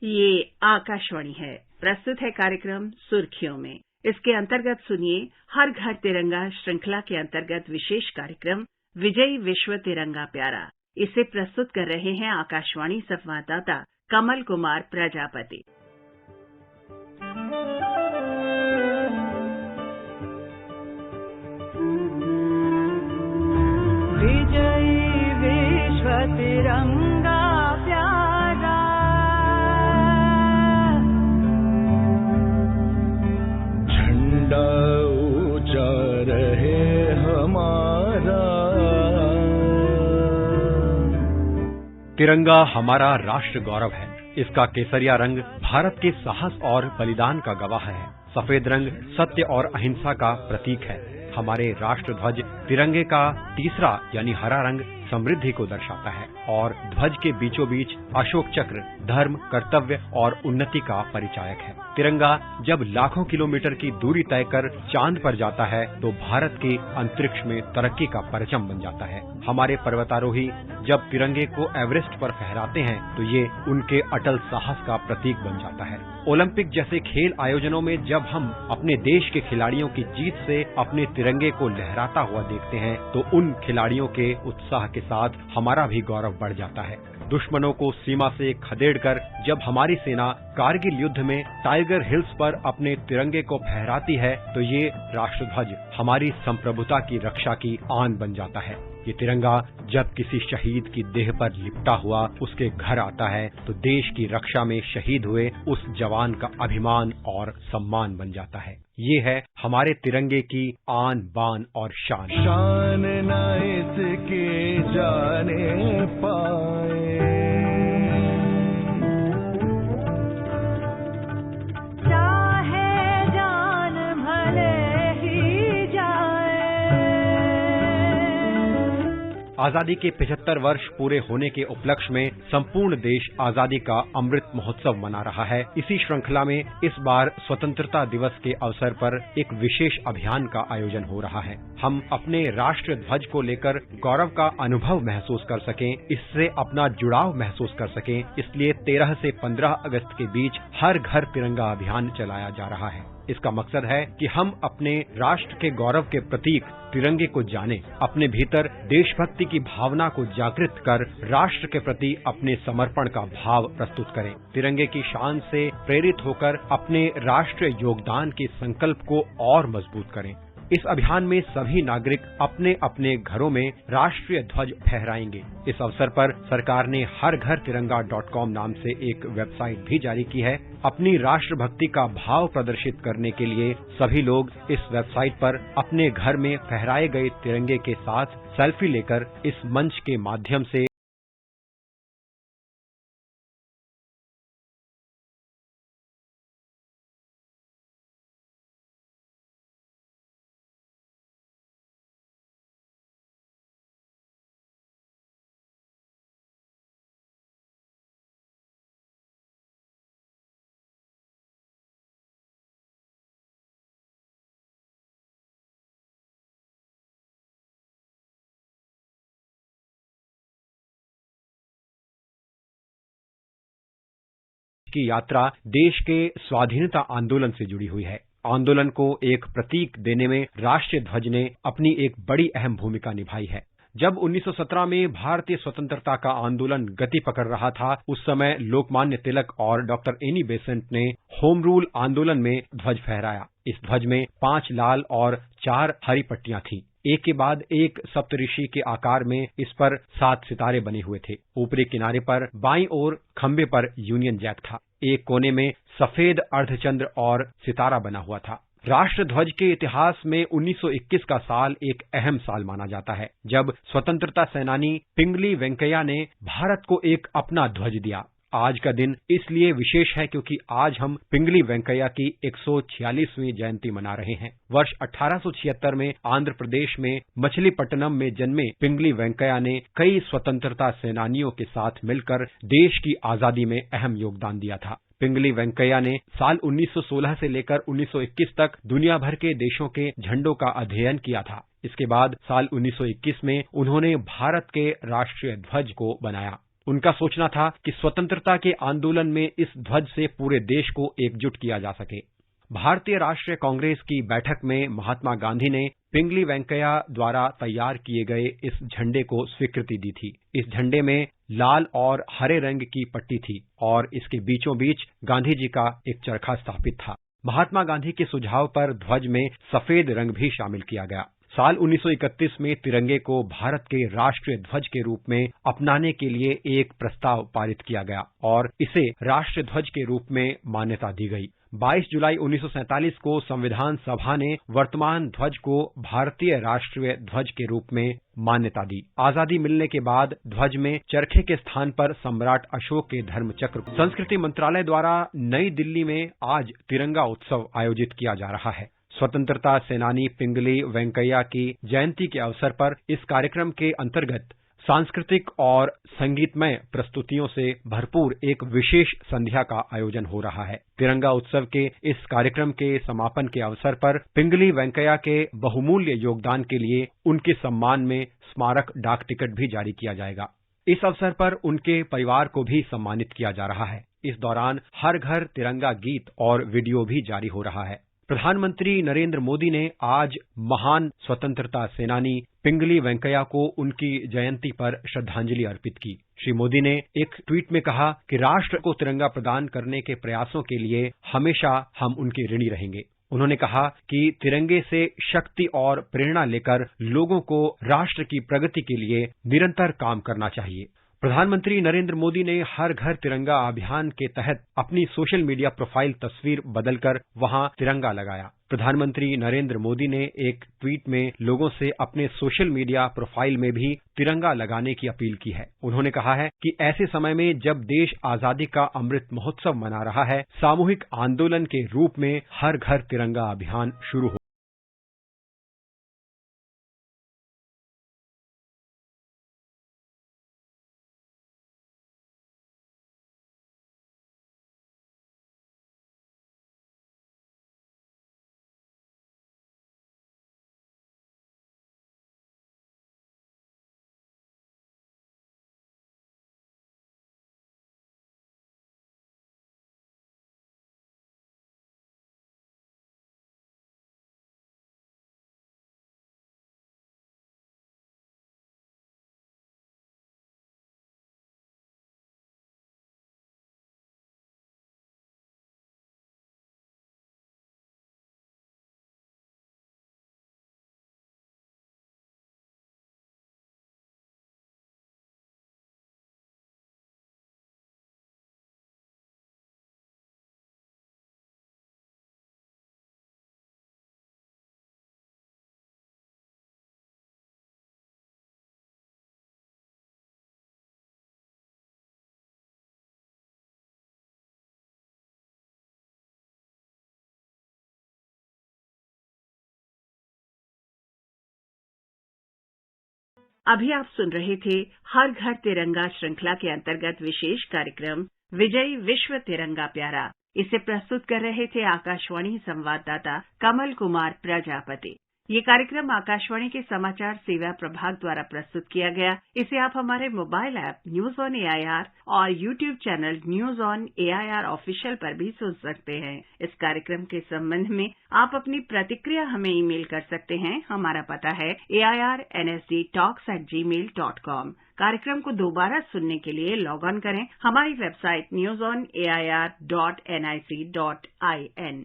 ये आकाशवाणी है। प्रस्तुत है कार्यक्रम सुर्खियों में। इसके अंतर्गत सुनिए हर घर तिरंगा श्रृंखला के अंतर्गत विशेष कार्यक्रम विजयी विश्व तिरंगा प्यारा। इसे प्रस्तुत कर रहे हैं आकाशवाणी संवाददाता कमल कुमार प्रजापति। विजयी विश्व तिरंगा प्यारा, झंडा ऊंचा रहे हमारा। तिरंगा हमारा राष्ट्र गौरव है। इसका केसरिया रंग भारत के साहस और बलिदान का गवाह है। सफेद रंग सत्य और अहिंसा का प्रतीक है। हमारे राष्ट्र ध्वज तिरंगे का तीसरा यानी हरा रंग समृद्धि को दर्शाता है और ध्वज के बीचों बीच अशोक चक्र धर्म, कर्तव्य और उन्नति का परिचायक है। तिरंगा जब लाखों किलोमीटर की दूरी तय कर चांद पर जाता है तो भारत के अंतरिक्ष में तरक्की का परचम बन जाता है। हमारे पर्वतारोही जब तिरंगे को एवरेस्ट पर फहराते हैं तो ये उनके अटल साहस का प्रतीक बन जाता है। ओलंपिक जैसे खेल आयोजनों में जब हम अपने देश के खिलाड़ियों की जीत से अपने तिरंगे को लहराता हुआ देखते हैं तो उन खिलाड़ियों के उत्साह के साथ हमारा भी गौरव बढ़ जाता है। दुश्मनों को सीमा से खदेड़कर जब हमारी सेना कारगिल युद्ध में टाइगर हिल्स पर अपने तिरंगे को फहराती है तो ये राष्ट्रध्वज हमारी संप्रभुता की रक्षा की आन बन जाता है। ये तिरंगा जब किसी शहीद की देह पर लिपटा हुआ उसके घर आता है तो देश की रक्षा में शहीद हुए उस जवान का अभिमान और सम्मान बन जाता है। ये है हमारे तिरंगे की आन बान और शान। शान न इसकी जाने पाए, चाहे जान भले ही जाए। आजादी के 75 वर्ष पूरे होने के उपलक्ष्य में संपूर्ण देश आजादी का अमृत महोत्सव मना रहा है। इसी श्रृंखला में इस बार स्वतंत्रता दिवस के अवसर पर एक विशेष अभियान का आयोजन हो रहा है। हम अपने राष्ट्र ध्वज को लेकर गौरव का अनुभव महसूस कर सकें, इससे अपना जुड़ाव महसूस कर सकें, इसलिए 13 से 15 अगस्त के बीच हर घर तिरंगा अभियान चलाया जा रहा है। इसका मकसद है कि हम अपने राष्ट्र के गौरव के प्रतीक तिरंगे को जानें, अपने भीतर देशभक्ति की भावना को जागृत कर राष्ट्र के प्रति अपने समर्पण का भाव प्रस्तुत करें। तिरंगे की शान से प्रेरित होकर अपने राष्ट्रीय योगदान के संकल्प को और मजबूत करें। इस अभियान में सभी नागरिक अपने अपने घरों में राष्ट्रीय ध्वज फहराएंगे। इस अवसर पर सरकार ने हरघरतिरंगा.com नाम से एक वेबसाइट भी जारी की है। अपनी राष्ट्रभक्ति का भाव प्रदर्शित करने के लिए सभी लोग इस वेबसाइट पर अपने घर में फहराए गए तिरंगे के साथ सेल्फी लेकर इस मंच के माध्यम से की यात्रा देश के स्वाधीनता आंदोलन से जुड़ी हुई है। आंदोलन को एक प्रतीक देने में राष्ट्रीय ध्वज ने अपनी एक बड़ी अहम भूमिका निभाई है। जब 1917 में भारतीय स्वतंत्रता का आंदोलन गति पकड़ रहा था, उस समय लोकमान्य तिलक और डॉक्टर एनी बेसेंट ने होम रूल आंदोलन में ध्वज फहराया। इस ध्वज में 5 लाल और 4 हरी पट्टियां थीं। एक के बाद एक सप्तऋषि के आकार में इस पर 7 सितारे बने हुए थे। ऊपरी किनारे पर बाईं ओर खंबे पर यूनियन जैक था। एक कोने में सफेद अर्धचंद्र और सितारा बना हुआ था। राष्ट्र ध्वज के इतिहास में 1921 का साल एक अहम साल माना जाता है, जब स्वतंत्रता सेनानी पिंगली वेंकैया ने भारत को एक अपना ध्वज दिया। आज का दिन इसलिए विशेष है क्योंकि आज हम पिंगली वेंकैया की 146वीं जयंती मना रहे हैं। वर्ष 1876 में आंध्र प्रदेश में मछलीपट्टनम में जन्मे पिंगली वेंकैया ने कई स्वतंत्रता सेनानियों के साथ मिलकर देश की आजादी में अहम योगदान दिया था। पिंगली वेंकैया ने साल 1916 से लेकर 1921 तक दुनिया भर के देशों के झंडों का अध्ययन किया था। इसके बाद साल 1921 में उन्होंने भारत के राष्ट्रीय ध्वज को बनाया। उनका सोचना था कि स्वतंत्रता के आंदोलन में इस ध्वज से पूरे देश को एकजुट किया जा सके। भारतीय राष्ट्रीय कांग्रेस की बैठक में महात्मा गांधी ने पिंगली वेंकैया द्वारा तैयार किए गए इस झंडे को स्वीकृति दी थी। इस झंडे में लाल और हरे रंग की पट्टी थी और इसके बीचों बीच गांधी जी का एक चरखा स्थापित था। महात्मा गांधी के सुझाव पर ध्वज में सफेद रंग भी शामिल किया गया। साल 1931 में तिरंगे को भारत के राष्ट्रीय ध्वज के रूप में अपनाने के लिए एक प्रस्ताव पारित किया गया और इसे राष्ट्रीय ध्वज के रूप में मान्यता दी गई। 22 जुलाई 1947 को संविधान सभा ने वर्तमान ध्वज को भारतीय राष्ट्रीय ध्वज के रूप में मान्यता दी। आजादी मिलने के बाद ध्वज में चरखे के स्थान पर सम्राट अशोक के धर्मचक्र। संस्कृति मंत्रालय द्वारा नई दिल्ली में आज तिरंगा उत्सव आयोजित किया जा रहा है। स्वतंत्रता सेनानी पिंगली वेंकैया की जयंती के अवसर पर इस कार्यक्रम के अंतर्गत सांस्कृतिक और संगीतमय प्रस्तुतियों से भरपूर एक विशेष संध्या का आयोजन हो रहा है। तिरंगा उत्सव के इस कार्यक्रम के समापन के अवसर पर पिंगली वेंकैया के बहुमूल्य योगदान के लिए उनके सम्मान में स्मारक डाक टिकट भी जारी किया जाएगा। इस अवसर पर उनके परिवार को भी सम्मानित किया जा रहा है। इस दौरान हर घर तिरंगा गीत और वीडियो भी जारी हो रहा है। प्रधानमंत्री नरेंद्र मोदी ने आज महान स्वतंत्रता सेनानी पिंगली वेंकैया को उनकी जयंती पर श्रद्धांजलि अर्पित की। श्री मोदी ने एक ट्वीट में कहा कि राष्ट्र को तिरंगा प्रदान करने के प्रयासों के लिए हमेशा हम उनके ऋणी रहेंगे। उन्होंने कहा कि तिरंगे से शक्ति और प्रेरणा लेकर लोगों को राष्ट्र की प्रगति के लिए निरंतर काम करना चाहिए। प्रधानमंत्री नरेंद्र मोदी ने हर घर तिरंगा अभियान के तहत अपनी सोशल मीडिया प्रोफाइल तस्वीर बदलकर वहां तिरंगा लगाया। प्रधानमंत्री नरेंद्र मोदी ने एक ट्वीट में लोगों से अपने सोशल मीडिया प्रोफाइल में भी तिरंगा लगाने की अपील की है। उन्होंने कहा है कि ऐसे समय में जब देश आजादी का अमृत महोत्सव मना रहा है, सामूहिक आंदोलन के रूप में हर घर तिरंगा अभियान शुरू हो। अभी आप सुन रहे थे हर घर तिरंगा श्रृंखला के अंतर्गत विशेष कार्यक्रम विजयी विश्व तिरंगा प्यारा। इसे प्रस्तुत कर रहे थे आकाशवाणी संवाददाता कमल कुमार प्रजापति। ये कार्यक्रम आकाशवाणी के समाचार सेवा प्रभाग द्वारा प्रस्तुत किया गया। इसे आप हमारे mobile app news on AIR और YouTube channel news on AIR official पर भी सुन सकते हैं। इस कार्यक्रम के संबंध में आप अपनी प्रतिक्रिया हमें ईमेल कर सकते हैं। हमारा पता है airnsdtalks@gmail.com। कार्यक्रम को दोबारा सुनने के लिए लॉग ऑन करें हमारी वेबसाइट newsonair.nic.in।